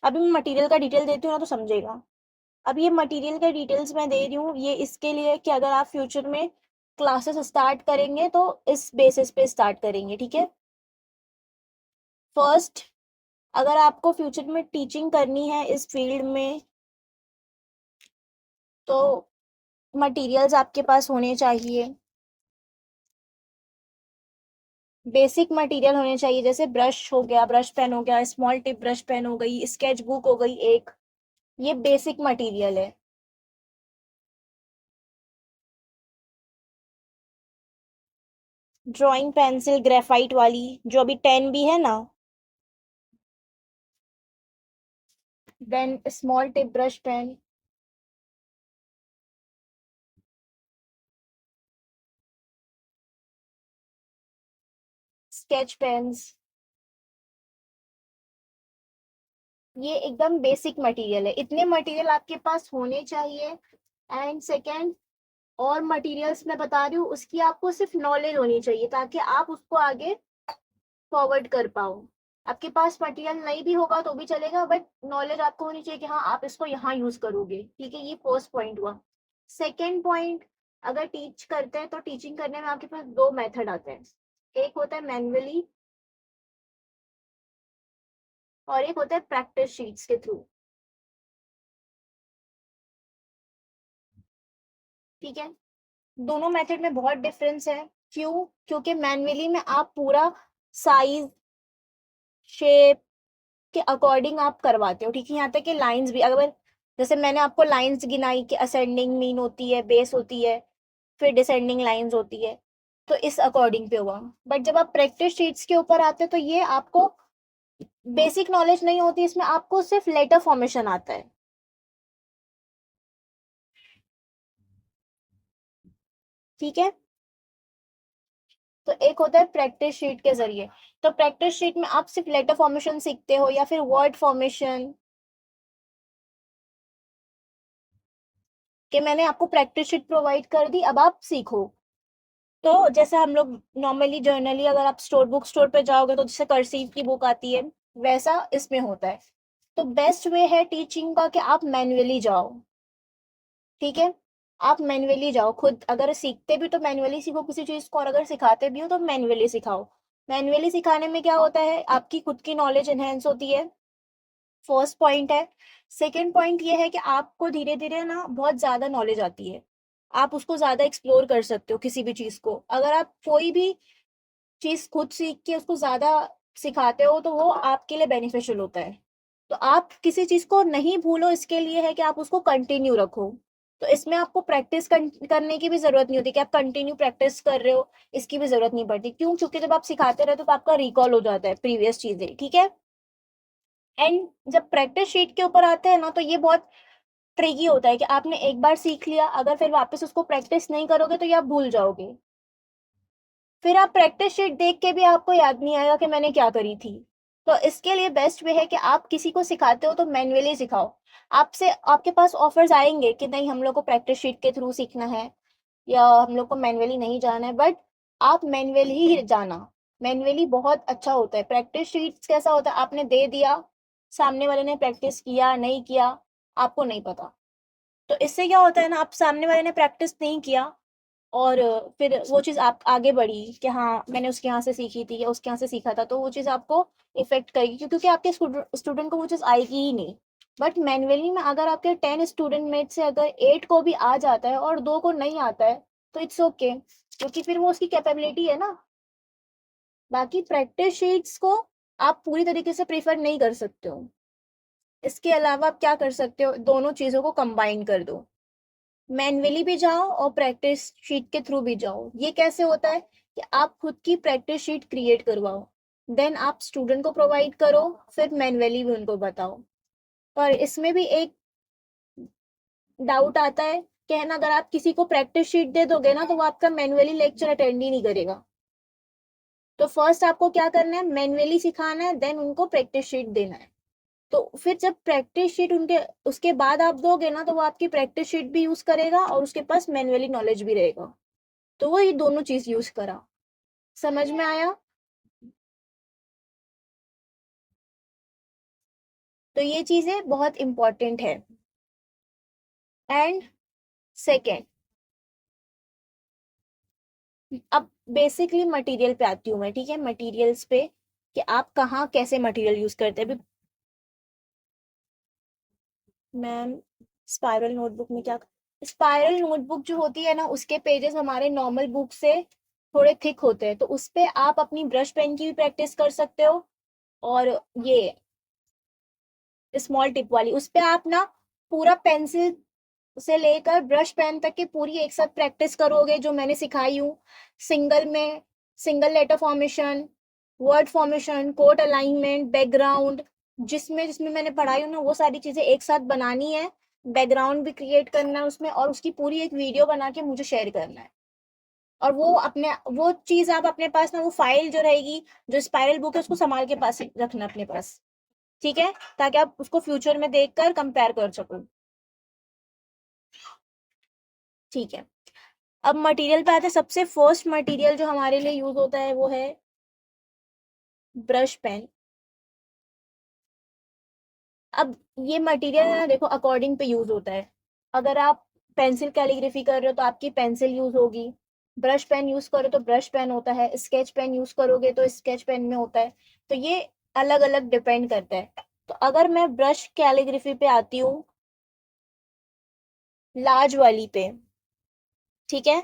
अभी मैं मटेरियल का डिटेल देती हूँ ना तो समझेगा। अब ये मटेरियल के डिटेल्स मैं दे रही हूँ, ये इसके लिए कि अगर आप फ्यूचर में क्लासेस स्टार्ट करेंगे तो इस बेसिस पे स्टार्ट करेंगे, ठीक है। फर्स्ट, अगर आपको फ्यूचर में टीचिंग करनी है इस फील्ड में तो मटेरियल्स आपके पास होने चाहिए। बेसिक मटेरियल होने चाहिए, जैसे ब्रश हो गया, ब्रश पेन हो गया, स्मॉल टिप ब्रश पेन हो गई, स्केच बुक हो गई एक, ये बेसिक मटेरियल है। ड्राइंग पेंसिल ग्रेफाइट वाली जो अभी 10 भी है ना, then small tip brush pen, sketch pens, ये एकदम बेसिक मटेरियल है। इतने मटेरियल आपके पास होने चाहिए। एंड सेकेंड, और मटेरियल्स मैं बता रही हूँ उसकी आपको सिर्फ नॉलेज होनी चाहिए ताकि आप उसको आगे फॉरवर्ड कर पाओ। आपके पास मटेरियल नहीं भी होगा तो भी चलेगा, बट नॉलेज आपको होनी चाहिए कि हाँ आप इसको यहाँ यूज करोगे, ठीक है। ये फर्स्ट पॉइंट हुआ। सेकेंड पॉइंट, अगर टीच करते हैं तो टीचिंग करने में आपके पास दो मेथड आते हैं। एक होता है मैन्युअली और एक होता है प्रैक्टिस शीट्स के थ्रू, ठीक है। दोनों मेथड में बहुत डिफरेंस है। क्यों? क्योंकि मैन्युअली में आप पूरा साइज शेप के अकॉर्डिंग आप करवाते हो, ठीक है। यहाँ तक कि लाइंस भी, अगर जैसे मैंने आपको लाइंस गिनाई कि असेंडिंग मीन होती है, बेस होती है, फिर डिसेंडिंग लाइंस होती है, तो इस अकॉर्डिंग पे हुआ। बट जब आप प्रैक्टिस शीट्स के ऊपर आते हैं तो ये आपको बेसिक नॉलेज नहीं होती, इसमें आपको सिर्फ लेटर फॉर्मेशन आता है, ठीक है। तो एक होता है प्रैक्टिस शीट के जरिए, तो प्रैक्टिस शीट में आप सिर्फ लेटर फॉर्मेशन सीखते हो या फिर वर्ड फॉर्मेशन, कि मैंने आपको प्रैक्टिस शीट प्रोवाइड कर दी, अब आप सीखो। तो जैसे हम लोग नॉर्मली जर्नली अगर आप बुक स्टोर पे जाओगे तो जैसे कर्सिव की बुक आती है, वैसा इसमें होता है। तो बेस्ट वे है टीचिंग का कि आप मैन्युअली जाओ, ठीक है। आप मैन्युअली जाओ, खुद अगर सीखते भी तो मैन्युअली सीखो किसी चीज को, और अगर सिखाते भी हो तो मैन्युअली सिखाओ। मैन्युअली सिखाने में क्या होता है, आपकी खुद की नॉलेज एनहेंस होती है, फर्स्ट पॉइंट है। सेकेंड पॉइंट ये है कि आपको धीरे धीरे ना बहुत ज्यादा नॉलेज आती है, आप उसको ज्यादा एक्सप्लोर कर सकते हो किसी भी चीज को। अगर आप कोई भी चीज खुद सीख के उसको ज्यादा सिखाते हो तो वो आपके लिए बेनिफिशियल होता है। तो आप किसी चीज को नहीं भूलो, इसके लिए है कि आप उसको कंटिन्यू रखो। तो इसमें आपको प्रैक्टिस करने की भी जरूरत नहीं होती कि आप कंटिन्यू प्रैक्टिस कर रहे हो, इसकी भी जरूरत नहीं पड़ती। क्यों? क्योंकि जब आप सिखाते रहते हो तो आपका रिकॉल हो जाता है प्रीवियस चीजें, ठीक है। एंड जब प्रैक्टिस शीट के ऊपर आते हैं ना तो ये बहुत ट्रिकी होता है कि आपने एक बार सीख लिया, अगर फिर वापस उसको प्रैक्टिस नहीं करोगे तो ये आप भूल जाओगे, फिर आप प्रैक्टिस शीट देख के भी आपको याद नहीं आएगा कि मैंने क्या करी थी। तो इसके लिए बेस्ट वे है कि आप किसी को सिखाते हो तो मैन्युअली सिखाओ। आपसे आपके पास ऑफर्स आएंगे कि नहीं हम लोग को प्रैक्टिस शीट के थ्रू सीखना है या हम लोग को मैन्युअली नहीं जाना है, बट आप मैन्युअली ही जाना। मैन्युअली बहुत अच्छा होता है। प्रैक्टिस शीट्स कैसा होता है, आपने दे दिया, सामने वाले ने प्रैक्टिस किया नहीं किया आपको नहीं पता। तो इससे क्या होता है ना, आप सामने वाले ने प्रैक्टिस नहीं किया और फिर वो चीज़ आप आगे बढ़ी कि हाँ मैंने उसके यहाँ से सीखी थी या उसके यहाँ से सीखा था, तो वो चीज़ आपको इफेक्ट करेगी क्योंकि आपके स्टूडेंट को वो चीज़ आएगी ही नहीं। बट मैन्युअली में अगर आपके 10 स्टूडेंट में से अगर 8 को भी आ जाता है और 2 को नहीं आता है तो इट्स ओके, क्योंकि फिर वो उसकी कैपेबिलिटी है ना। बाकी प्रैक्टिस शीट्स को आप पूरी तरीके से प्रेफर नहीं कर सकते हो। इसके अलावा आप क्या कर सकते हो, दोनों चीज़ों को कंबाइन कर दो, मैन्युअली भी जाओ और प्रैक्टिस शीट के थ्रू भी जाओ। ये कैसे होता है कि आप खुद की प्रैक्टिस शीट क्रिएट करवाओ, देन आप स्टूडेंट को प्रोवाइड करो, फिर मैन्युअली भी उनको बताओ। पर इसमें भी एक डाउट आता है कि है ना, अगर आप किसी को प्रैक्टिस शीट दे दोगे ना तो वो आपका मैन्युअली लेक्चर अटेंड ही नहीं करेगा। तो फर्स्ट आपको क्या करना है, मैन्युअली सिखाना है, देन उनको प्रैक्टिस शीट देना है। तो फिर जब प्रैक्टिस शीट उनके उसके बाद आप दोगे ना तो वो आपकी प्रैक्टिस शीट भी यूज करेगा और उसके पास मैन्युअली नॉलेज भी रहेगा। तो वो ये दोनों चीज यूज करा। समझ में आया? तो ये चीजें बहुत इंपॉर्टेंट है। एंड सेकेंड, अब बेसिकली मटेरियल पे आती हूँ मैं, ठीक है, मटेरियल्स पे कि आप कहाँ कैसे मटेरियल यूज करते हैं। अभी मैम स्पाइरल नोटबुक में क्या, स्पाइरल नोटबुक जो होती है ना, उसके पेजेस हमारे नॉर्मल बुक से थोड़े थिक होते हैं, तो उस पे आप अपनी ब्रश पेन की भी प्रैक्टिस कर सकते हो। और ये स्मॉल टिप वाली, उस पे आप ना पूरा पेंसिल से लेकर ब्रश पेन तक की पूरी एक साथ प्रैक्टिस करोगे, जो मैंने सिखाई हूँ। सिंगल में single letter formation, word formation, quote alignment, background, जिसमें जिसमें मैंने पढ़ाई हूँ ना, वो सारी चीजें एक साथ बनानी है। बैकग्राउंड भी क्रिएट करना है उसमें, और उसकी पूरी एक वीडियो बना के मुझे शेयर करना है। और वो चीज आप अपने पास ना, वो फाइल जो रहेगी, जो स्पाइरल बुक है, उसको संभाल के पास रखना अपने पास, ठीक है, ताकि आप उसको फ्यूचर में देखकर कंपेयर कर सको। ठीक है, अब मटेरियल पे आते हैं। सबसे फर्स्ट मटेरियल जो हमारे लिए यूज होता है वो है ब्रश पेन। अब ये मटेरियल है ना, देखो अकॉर्डिंग पे यूज होता है। अगर आप पेंसिल कैलीग्राफी कर रहे हो तो आपकी पेंसिल यूज होगी, ब्रश पेन यूज करो तो ब्रश पेन होता है, स्केच पेन यूज करोगे तो स्केच पेन में होता है। तो ये अलग अलग डिपेंड करता है। तो अगर मैं ब्रश कैलीग्राफी पे आती हूँ, लार्ज वाली पे, ठीक है,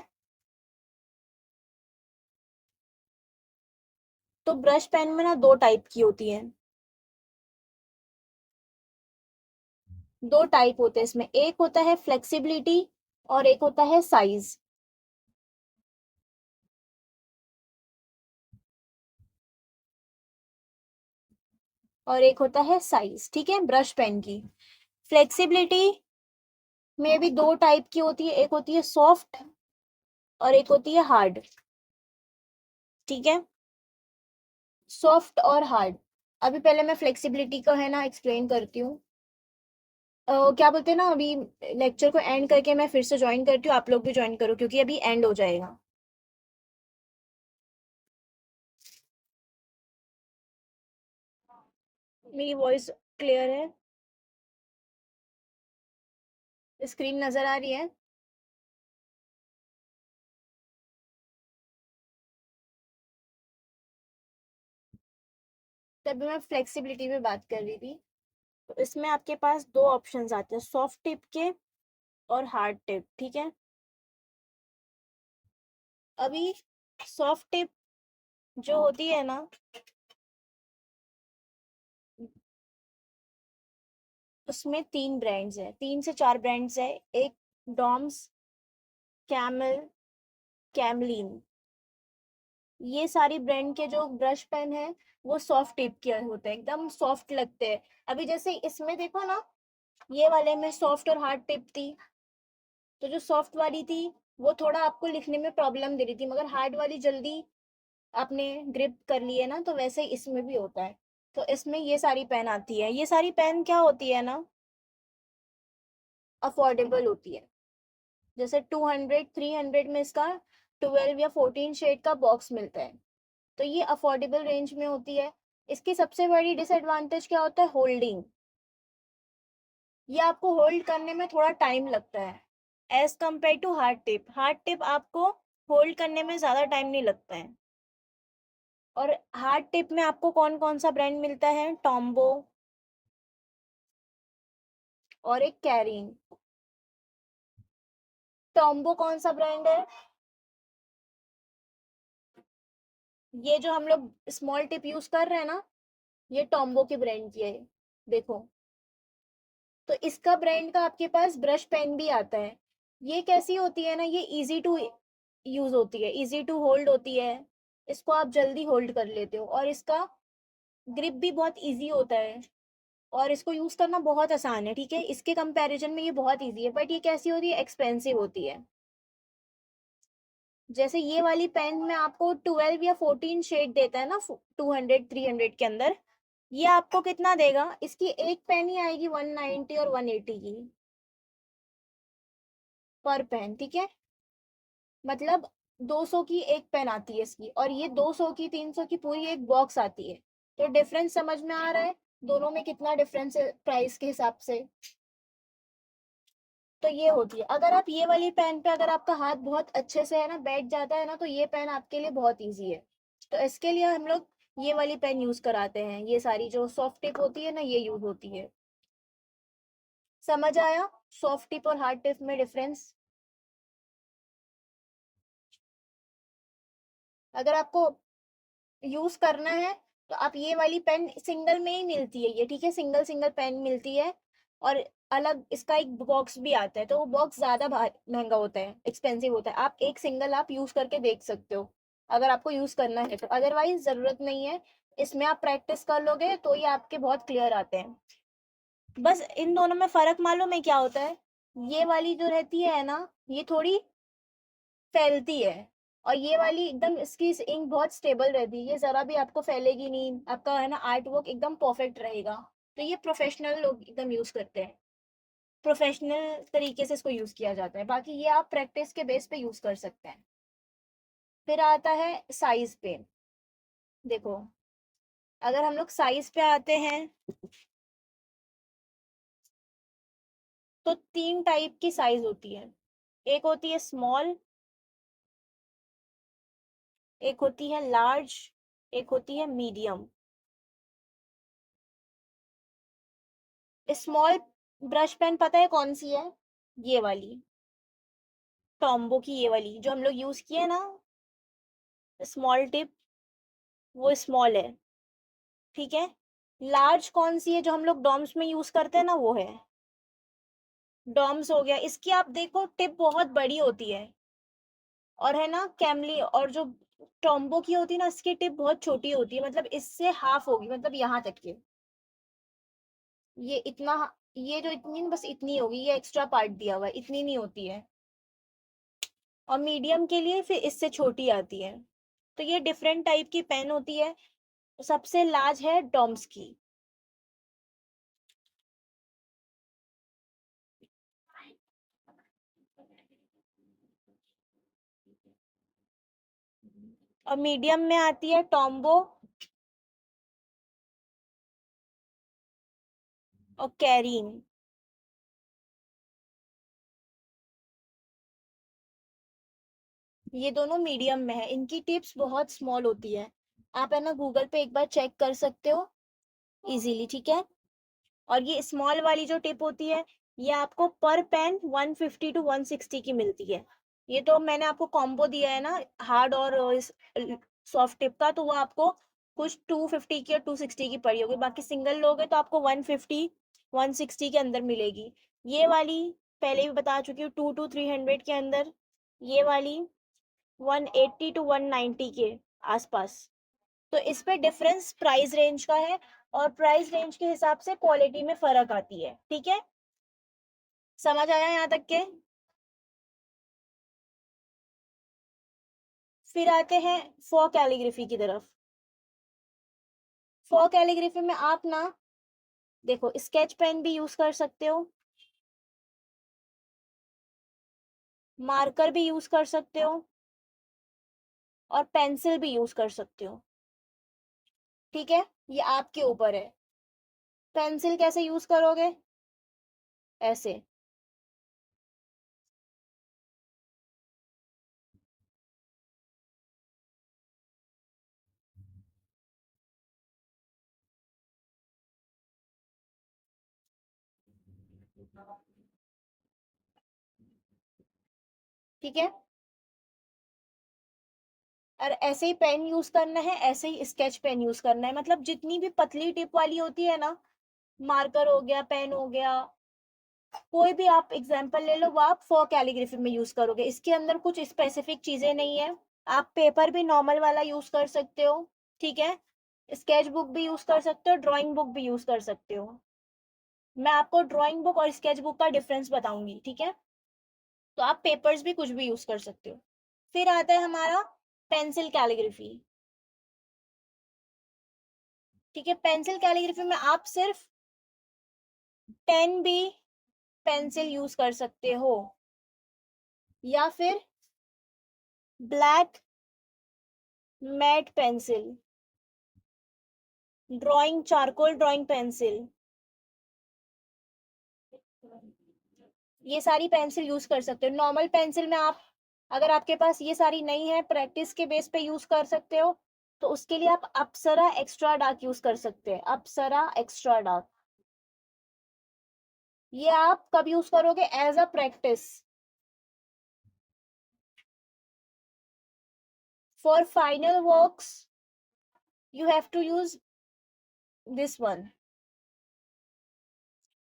तो ब्रश पेन में ना दो टाइप की होती है। दो टाइप होते हैं इसमें, एक होता है फ्लेक्सिबिलिटी और एक होता है साइज। और एक होता है साइज, ठीक है, ब्रश पेन की। फ्लेक्सिबिलिटी में भी दो टाइप की होती है, एक होती है सॉफ्ट और एक होती है हार्ड, ठीक है, सॉफ्ट और हार्ड। अभी पहले मैं फ्लेक्सिबिलिटी का है ना एक्सप्लेन करती हूँ। क्या बोलते हैं ना, अभी लेक्चर को एंड करके मैं फिर से ज्वाइन करती हूँ, आप लोग भी ज्वाइन करो क्योंकि अभी एंड हो जाएगा। मेरी वॉइस क्लियर है? स्क्रीन नजर आ रही है? तभी मैं फ्लेक्सिबिलिटी पे बात कर रही थी। तो इसमें आपके पास दो ऑप्शंस आते हैं, सॉफ्ट टिप के और हार्ड टिप, ठीक है। अभी सॉफ्ट टिप जो होती है ना, उसमें तीन ब्रांड्स है, तीन से चार ब्रांड्स है। एक डॉम्स, कैमल, कैमलिन, ये सारी ब्रांड के जो ब्रश पेन है वो सॉफ्ट टिप के होते हैं, एकदम सॉफ्ट लगते हैं। अभी जैसे इसमें देखो ना, ये वाले में सॉफ्ट और हार्ड टिप थी। तो जो सॉफ्ट वाली थी वो थोड़ा आपको लिखने में प्रॉब्लम दे रही थी, मगर हार्ड वाली जल्दी आपने ग्रिप कर लिए ना, तो वैसे ही इसमें भी होता है। तो इसमें ये सारी पेन आती है, ये सारी पेन क्या होती है ना, अफोर्डेबल होती है। जैसे 200 300 में इसका 12 या 14 शेड का बॉक्स मिलता है। तो ये अफोर्डेबल रेंज में होती है। इसकी सबसे बड़ी डिसएडवांटेज क्या होता है, होल्डिंग। ये आपको होल्ड करने में थोड़ा टाइम लगता है as compare to hard tip. Hard tip आपको होल्ड करने में ज्यादा टाइम नहीं लगता है। और हार्ड टिप में आपको कौन कौन सा ब्रांड मिलता है, टॉम्बो और एक कैरिन। टॉम्बो कौन सा ब्रांड है, ये जो हम लोग स्मॉल टिप यूज कर रहे हैं ना, ये टॉम्बो के ब्रांड की है, देखो। तो इसका ब्रांड का आपके पास ब्रश पेन भी आता है। ये कैसी होती है ना, ये इजी टू यूज होती है, इजी टू होल्ड होती है। इसको आप जल्दी होल्ड कर लेते हो, और इसका ग्रिप भी बहुत इजी होता है, और इसको यूज करना बहुत आसान है, ठीक है। इसके कंपैरिजन में ये बहुत इजी है, बट ये कैसी होती है, एक्सपेंसिव होती है। जैसे ये वाली पेन में आपको 12 या 14 शेड देता है ना, 200 300 के अंदर। ये आपको कितना देगा, इसकी एक पेन ही आएगी 190 और 180 की पर पेन, ठीक है। मतलब 200 की एक पेन आती है इसकी, और ये 200 की 300 की पूरी एक बॉक्स आती है। तो डिफरेंस समझ में आ रहा है। दोनों में कितना डिफरेंस है प्राइस के हिसाब से। तो ये होती है, अगर आप ये वाली पेन पे अगर आपका हाथ बहुत अच्छे से है ना बैठ जाता है ना, तो ये पेन आपके लिए बहुत इजी है। तो इसके लिए हम लोग ये वाली पेन यूज कराते हैं। ये सारी जो सॉफ्ट टिप होती है ना, ये यूज होती है। समझ आया सॉफ्ट टिप और हार्ड टिप में डिफरेंस? अगर आपको यूज करना है तो आप ये वाली पेन सिंगल में ही मिलती है ये, ठीक है, सिंगल सिंगल पेन मिलती है। और अलग इसका एक बॉक्स भी आता है, तो वो बॉक्स ज्यादा महंगा होता है, एक्सपेंसिव होता है। आप एक सिंगल आप यूज करके देख सकते हो अगर आपको यूज करना है तो, अदरवाइज जरूरत नहीं है। इसमें आप प्रैक्टिस कर लोगे तो ये आपके बहुत क्लियर आते हैं। बस इन दोनों में फर्क मालूम है क्या होता है? ये वाली जो रहती है ना, ये थोड़ी फैलती है, और ये वाली एकदम इसकी इंक बहुत स्टेबल रहती है, ये जरा भी आपको फैलेगी नहीं, आपका है ना आर्ट वर्क एकदम परफेक्ट रहेगा। तो ये प्रोफेशनल लोग एकदम यूज करते हैं, प्रोफेशनल तरीके से इसको यूज किया जाता है। बाकी ये आप प्रैक्टिस के बेस पे यूज कर सकते हैं। फिर आता है साइज पे। देखो, अगर हम लोग साइज पे आते हैं तो तीन टाइप की साइज होती है। एक होती है स्मॉल, एक होती है लार्ज, एक होती है मीडियम। स्मॉल ब्रश पेन पता है कौन सी है? ये वाली, टॉम्बो की ये वाली जो हम लोग यूज किए ना, स्मॉल टिप, वो स्मॉल है, ठीक है। लार्ज कौन सी है जो हम लोग डॉम्स में यूज करते हैं ना, वो है डॉम्स हो गया। इसकी आप देखो टिप बहुत बड़ी होती है, और है ना कैमली, और जो टॉम्बो की होती है ना, इसकी टिप बहुत छोटी होती है, मतलब इससे हाफ होगी, मतलब यहाँ तक के, ये इतना, ये जो इतनी बस इतनी होगी, ये एक्स्ट्रा पार्ट दिया हुआ है, इतनी नहीं होती है। और मीडियम के लिए फिर इससे छोटी आती है। तो ये डिफरेंट टाइप की पेन होती है। सबसे लार्ज है डॉम्स की। और मीडियम में आती है टॉम्बो और कैरीन। ये दोनों मीडियम में है, इनकी टिप्स बहुत स्मॉल होती है। आप है ना गूगल पे एक बार चेक कर सकते हो इजीली, ठीक है। और ये स्मॉल वाली जो टिप होती है, ये आपको पर पेन 150 टू 160 की मिलती है। ये तो मैंने आपको कॉम्बो दिया है ना, हार्ड और सॉफ्ट टिप का, तो वो आपको कुछ 250 की और 260 की पड़ी होगी। बाकी सिंगल लोगे तो आपको 150 160 के अंदर मिलेगी। ये वाली पहले भी बता चुकी हूँ, 2 to 300 के अंदर। ये वाली 180 टू 190 के आसपास। तो इस पे डिफरेंस प्राइस रेंज का है, और प्राइस रेंज के हिसाब से क्वालिटी में फर्क आती है, ठीक है। समझ आया यहाँ तक के? फिर आते हैं फॉर कैलीग्राफी की तरफ। फॉर कैलीग्राफी में आप ना देखो, स्केच पेन भी यूज कर सकते हो, मार्कर भी यूज कर सकते हो, और पेंसिल भी यूज कर सकते हो, ठीक है। ये आपके ऊपर है। पेंसिल कैसे यूज करोगे? ऐसे, ठीक है। और ऐसे ही पेन यूज करना है, ऐसे ही स्केच पेन यूज करना है, मतलब जितनी भी पतली टिप वाली होती है ना, मार्कर हो गया, पेन हो गया, कोई भी आप एग्जांपल ले लो, वो आप फॉर कैलीग्राफी में यूज करोगे। इसके अंदर कुछ स्पेसिफिक चीजें नहीं है। आप पेपर भी नॉर्मल वाला यूज कर सकते हो, ठीक है। स्केच बुक भी यूज कर सकते हो, ड्राइंग बुक भी यूज कर सकते हो। मैं आपको ड्राइंग बुक और स्केच बुक का डिफरेंस बताऊंगी, ठीक है। तो आप पेपर्स भी कुछ भी यूज कर सकते हो। फिर आता है हमारा पेंसिल कैलीग्राफी, ठीक है। पेंसिल कैलीग्राफी में आप सिर्फ 10B पेंसिल यूज कर सकते हो, या फिर black matte pencil, drawing charcoal, drawing pencil, ये सारी पेंसिल यूज कर सकते हो। नॉर्मल पेंसिल में आप, अगर आपके पास ये सारी नहीं है, प्रैक्टिस के बेस पे यूज कर सकते हो, तो उसके लिए आप अप्सरा एक्स्ट्रा डार्क यूज कर सकते हैं। अप्सरा एक्स्ट्रा डार्क, ये आप कब यूज करोगे? As a practice. For final works you have to use this one.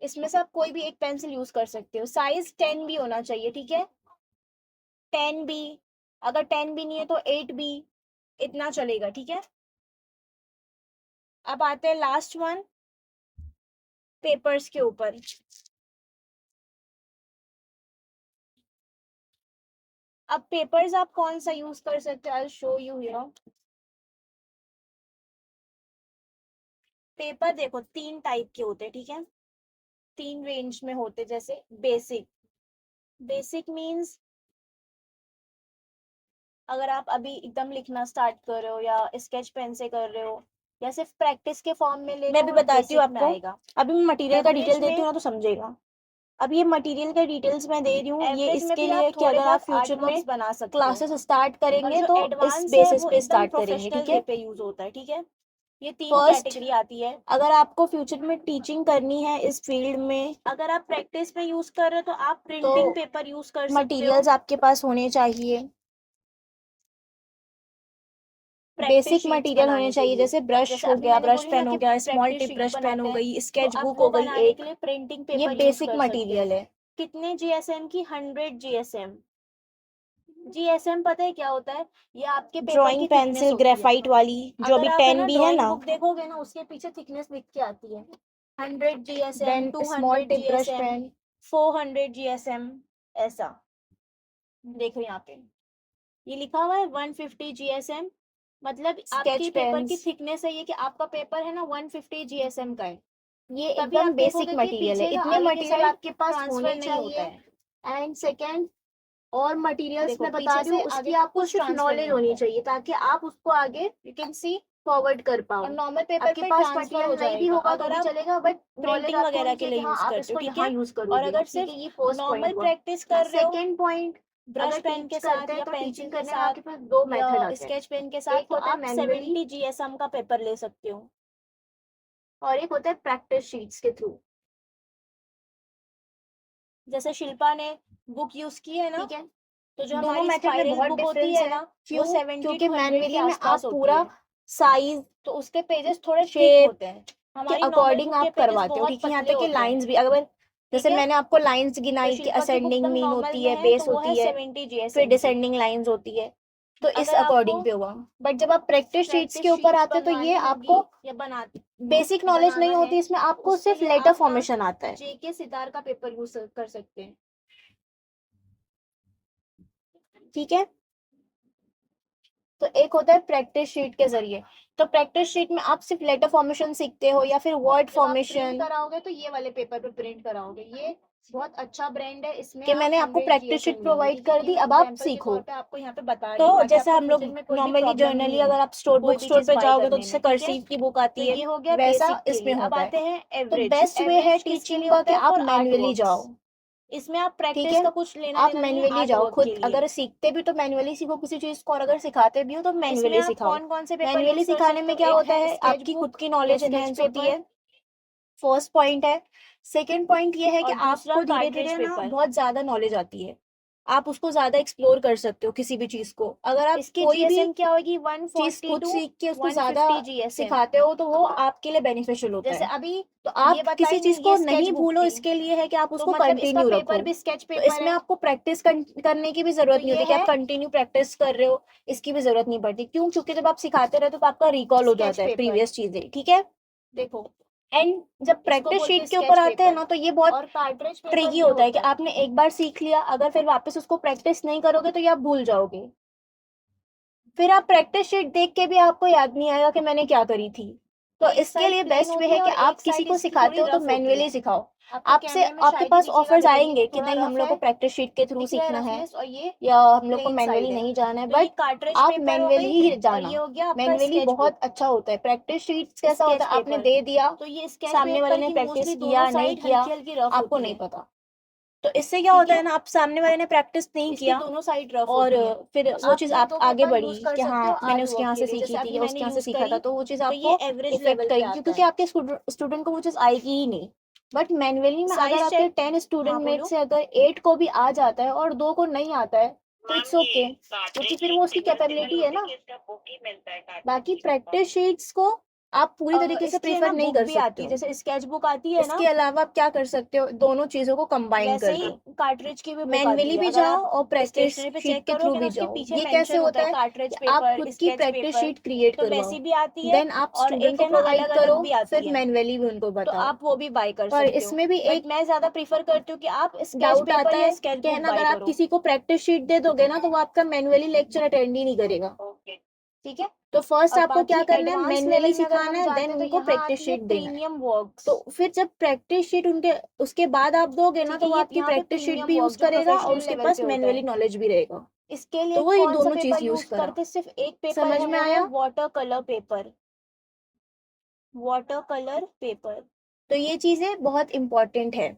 इसमें से आप कोई भी एक पेंसिल यूज कर सकते हो। साइज 10 भी होना चाहिए, ठीक है? 10 भी, अगर 10 भी नहीं है तो 8 भी, इतना चलेगा, ठीक है? अब आते हैं लास्ट वन, पेपर्स के ऊपर। अब पेपर्स आप कौन सा यूज कर सकते हो? I show you here. Paper देखो 3 टाइप के होते हैं, ठीक है? 3 रेंज में होते, जैसे बेसिक। बेसिक मींस अगर आप अभी एकदम लिखना स्टार्ट कर रहे हो या स्केच पेन से कर रहे हो या सिर्फ प्रैक्टिस के फॉर्म में ले रहे हो, मैं भी बताती हूँ आपको। अभी मैं मटेरियल का डिटेल देती हूँ ना तो समझेगा। अब ये मटेरियल के डिटेल्स मैं दे रही हूँ, ये इसके लिए कि अगर आप फ्यूचर में बना सकते हो, क्लासेस स्टार्ट करेंगे तो इस बेसिस पे स्टार्ट करेंगे, ठीक है? पे यूज होता है, ठीक है? ये 3 कैटेगरी आती है। अगर आपको फ्यूचर में टीचिंग करनी है इस फील्ड में, अगर आप प्रैक्टिस में यूज कर रहे हो तो आप प्रिंटिंग पेपर यूज कर सकते हो। मटेरियल्स आपके पास होने चाहिए, बेसिक मटेरियल होने चाहिए, जैसे ब्रश हो गया, ब्रश पेन हो गया, स्मॉल टिप ब्रश पेन हो गई, स्केच बुक हो गई एक, प्रिंटिंग पेपर, ये बेसिक मटेरियल है। कितने जीएसएम की? 100 जीएसएम। जीएसएम पता है क्या होता है? ये आपके ड्राइंग पेंसिल ग्रेफाइट वाली, जो अभी 10 भी है ना, देखोगे ना उसके पीछे थिकनेस लिख के आती है। 100 जीएसएम, 200 जीएसएम, 400 जीएसएम, ऐसा देखो यहाँ पे ये लिखा हुआ है 150 जीएसएम। मतलब आपकी पेपर की थिकनेस है ये, कि आपका पेपर है ना 150 जीएसएम का है। ये एकदम बेसिक मटेरियल है, इतने मटेरियल आपके पास होने चाहिए। एंड सेकेंड, और मटेरियल्स मैं बता रही हूँ उसकी आपको सिर्फ नॉलेज होनी चाहिए, ताकि आप उसको आगे यू कैन सी फॉरवर्ड कर पाओ। नॉर्मल पेपर आपके पास मटेरियल नहीं भी होगा तो भी चलेगा, बट प्रिंटिंग वगैरह के लिए यूज करते हो, ठीक है? और अगर सिर्फ नॉर्मल प्रैक्टिस कर रहे हो, सेकंड पॉइंट, ब्रश पेन के साथ या पेंसिल के साथ, आपके पास 2 मेथड आते हैं। स्केच पेन के साथ तो आप 70 जीएसएम का पेपर ले सकते हो, और एक होता है प्रैक्टिस शीट्स के थ्रू। जैसे शिल्पा ने बुक यूज की है ना, ठीक है? तो जो हमारी स्पाइरल बुक होती है ना, वो 70 क्योंकि मैनुअली में आप पूरा साइज, तो उसके पेजेस थोड़े शेप होते हैं, हमारे अकॉर्डिंग आप करवाते हो, ठीक है? यहाँ तक कि लाइंस भी, अगर जैसे मैंने आपको लाइंस गिनाई कि असेंडिंग मीन होती है, बेस होती है, फिर डिसेंडिंग लाइंस होती है, तो इस अकॉर्डिंग पे हुआ। बट जब आप प्रैक्टिस शीट्स के ऊपर आते हो तो ये आपको बेसिक नॉलेज नहीं होती, इसमें आपको सिर्फ लेटर फॉर्मेशन आता है। जेके सितार का पेपर यूज कर सकते हैं, ठीक है? तो एक होता है प्रैक्टिस शीट के जरिए, तो प्रैक्टिस शीट में आप सिर्फ लेटर फॉर्मेशन सीखते हो या फिर वर्ड फॉर्मेशन कराओगे, तो ये वाले पेपर पे प्रिंट कराओगे। ये बहुत अच्छा ब्रांड है, इसमें कि मैंने आपको प्रैक्टिस शीट प्रोवाइड कर दी, अब आप सीखो। आपको यहाँ पे बता रही हूँ, तो जैसे हम लोग नॉर्मली जर्नली अगर आप स्टोर बुक स्टोर पे जाओगे तो जैसे कर्सिव की बुक आती है, ये हो गया वैसा इसमें होता है। तो बेस्ट वे है टीचिंग का कि आप मैनुअली जाओ, इसमें आप प्रैक्टिस का कुछ लेना आप मैनुअली जाओ खुद। अगर सीखते भी तो मैनुअली सीखो किसी चीज को, और अगर सिखाते भी हो तो मैनुअली सिखाओ। कौन से मैनुअली सिखाने में क्या होता है, आपकी खुद की नॉलेज एनहेंस होती है, फर्स्ट पॉइंट है। सेकेंड पॉइंट ये है कि आपको धीरे धीरे ना बहुत ज्यादा नॉलेज आती है, आप उसको ज्यादा एक्सप्लोर कर सकते हो किसी भी चीज को। अगर आप कोई भी क्या होगी, चीज खुद सीख के उसको ज्यादा सिखाते हो तो वो आपके लिए बेनिफिशियल होता है। जैसे अभी तो आप किसी चीज को नहीं भूलो, इसके लिए है कि आप उसको कंटिन्यू रखो। तो इसमें आपको प्रैक्टिस करने की भी जरूरत नहीं होती कि आप कंटिन्यू प्रैक्टिस कर रहे हो, इसकी भी जरूरत नहीं पड़ती। क्यों? क्योंकि जब आप सिखाते रहते हो तो आपका रिकॉल हो जाता है प्रीवियस चीजें, ठीक है? देखो, एंड जब प्रैक्टिस शीट के ऊपर आते हैं ना तो ये बहुत ट्रिकी होता है कि आपने एक बार सीख लिया, अगर फिर वापस उसको प्रैक्टिस नहीं करोगे तो ये आप भूल जाओगे, फिर आप प्रैक्टिस शीट देख के भी आपको याद नहीं आएगा कि मैंने क्या करी थी। तो इसके लिए बेस्ट वे है कि आप किसी को सिखाते हो तो मैनुअली सिखाओ। आपसे आपके पास ऑफर्स आएंगे कि नहीं हम लोग को प्रैक्टिस शीट के थ्रू सीखना है या हम लोग को मैनुअली नहीं जाना है, बट आप मैनुअली ही जाना। मैनुअली बहुत अच्छा होता है। प्रैक्टिस शीट कैसा होता है, आपने दे दिया तो ये सामने वाले ने प्रैक्टिस किया नहीं किया आपको नहीं पता। तो इससे क्या होता है ना, आप सामने वाले ने प्रैक्टिस नहीं किया दोनों साइड रफ और होती है। फिर तो वो आप चीज ये आप दो आगे पेपर बढ़ी यूज कर कि सकते हाँ हो मैंने आर्ट उसके वर्क यहाँ के से लिए। सीखी जैसे थी अभी या उसके मैंने यहाँ से यूज सीखा था, करी तो वो चीज तो आपको ये एवरेज इफेक्ट लेवल पे करेगी आता क्योंकि है। आपके स्टूडेंट को वो चीज आएगी ही नहीं। बट मैनुअली में Size अगर आपके check- 10 स्टूडेंट हाँ, में बोलो। से अगर 8 को भी आ जाता है और 2 को नहीं आता है तो इट्स ओके, क्योंकि फिर वो उसकी कैपेबिलिटी है ना। बाकी प्रैक्टिस शीट्स को आप पूरी तरीके से इसकी है प्रेफर ना नहीं बुक कर भी सकते आती है, हो। जैसे स्केच बुक आती है ना, इसके अलावा आप क्या कर सकते हो, दोनों चीजों को कंबाइन वैसे कर ही दो। कार्ट्रिज की भी बुक आती मैनुअली है। भी अगर जाओ आप और प्रैक्टिस स्टेशनरी पे शीट चेक के थ्रू करोगे ना, भी उसके जाओ। पीछे ये कैसे मेंशन होता होता है है कार्ट्रिज कि आप पेपर, खुद की sketch practice paper. Sheet create तो करवाओ, वैसी भी आती है देन आप और स्टूडेंट एक को है ना प्रोवाइड अलग करो, अलग भी आती फिर है। मैनुअली भी उनको तो बताओ। आप वो भी बाय कर पर सकते हो। इसमें भी बट एक मैं ज्यादा प्रीफर करती हूँ कि आप स्केच डाउट पेपर आता या है स्केच कि है बुक ना, बाय अगर आप करो। किसी को प्रैक्टिस शीट दे दोगे ना तो वो आपका मैनुअली लेक्चर अटेंड ही नहीं करेगा। ठीक है। तो फर्स्ट और आपको क्या बाकी करना है, एडवांस मैनुअली लेवल में अगर सिखाना हम है, जाते देन हैं तो उनको यहाँ प्रैक्टिस आती है शीट देना है। Premium works. तो फिर जब प्रैक्टिस शीट उनके उसके बाद आप दोगे ना ठीक तो है, वो ये आपकी यहाँ पे प्रैक्टिस शीट प्रीमियम भी यूज वर्क जो करेगा और प्रोफेशनल उसके लेवल पास पे होता मैनुअली है। नॉलेज भी रहेगा। इसके लिए तो वो ये कौन सा दोनों चीज पेपर यूज यूज करा। करते, सिर्फ एक पेपर समझ है, में वो है आया? Water colour paper. Water colour paper. तो ये चीजें बहुत इंपॉर्टेंट है।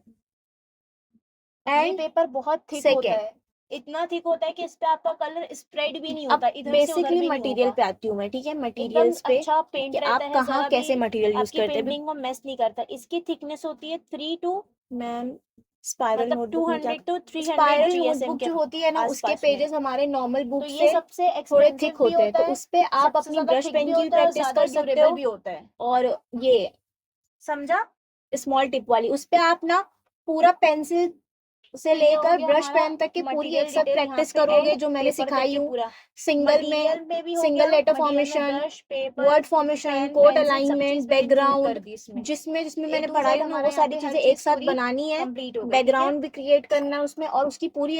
ये एंड पेपर बहुत थिक होता सेकेंड, है। इतना थिक होता है कि इस पे आपका कलर स्प्रेड भी नहीं अब होता, इधर से उधर बेसिकली भी नहीं मटेरियल होगा। पे आती हूँ मैं, ठीक है, एकदम मटेरियल्स पे अच्छा कि पेंट रहता आप है, कहाँ जरा भी कैसे मटेरियल यूज आपकी करते हैं। पेंटिंग को मेस नहीं करता। इसकी थिकनेस होती है 3 to मैम स्पाइरल मतलब नोटबुक में क्या, 200 to 300 स्पाइरल GSM नोटबुक के जो होती है ना उसके आसपास में। पेजेस हमारे नॉर्मल तो बुक ये से सबसे थोड़े एक्सपेंसिव थिक भी होते हैं, होता तो है, उस पे आप सबसे अपनी ज्यादा ब्रश थिक पेन भी की भी होता है और प्रैक्टिस ज्यादा कर सकते ड्यूरेबल हो। भी होता है। और ये समझा? स्मॉल टिप वाली उस पे आप ना पूरा पेंसिल से तो ये हो लेकर गया ब्रश हमारा पेन तक की पूरी एक मटेरियल साथ डिटेल यहाँ प्रैक्टिस पे करोगे एंड जो मैंने पेपर तक सिखाई की हूँ। पूरा। सिंगल मटेरियल में में भी हो सिंगल गया, लेटर मटेरियल में formation, brush, paper, word formation, pen, code pencil, सब अलाइनमेंट, चीज मैंने इंक्लूड कर बैकग्राउंड, दी इसमें। जिसमें जिसमें ए मैंने टू पढ़ाई जेड ना वो हमारे यहाँ सारी पे हर चीजें एक चीज साथ पूरी बनानी है। कंप्लीट हो गई। ठीक है। बैकग्राउंड भी क्रिएट करना है उसमें और उसकी पूरी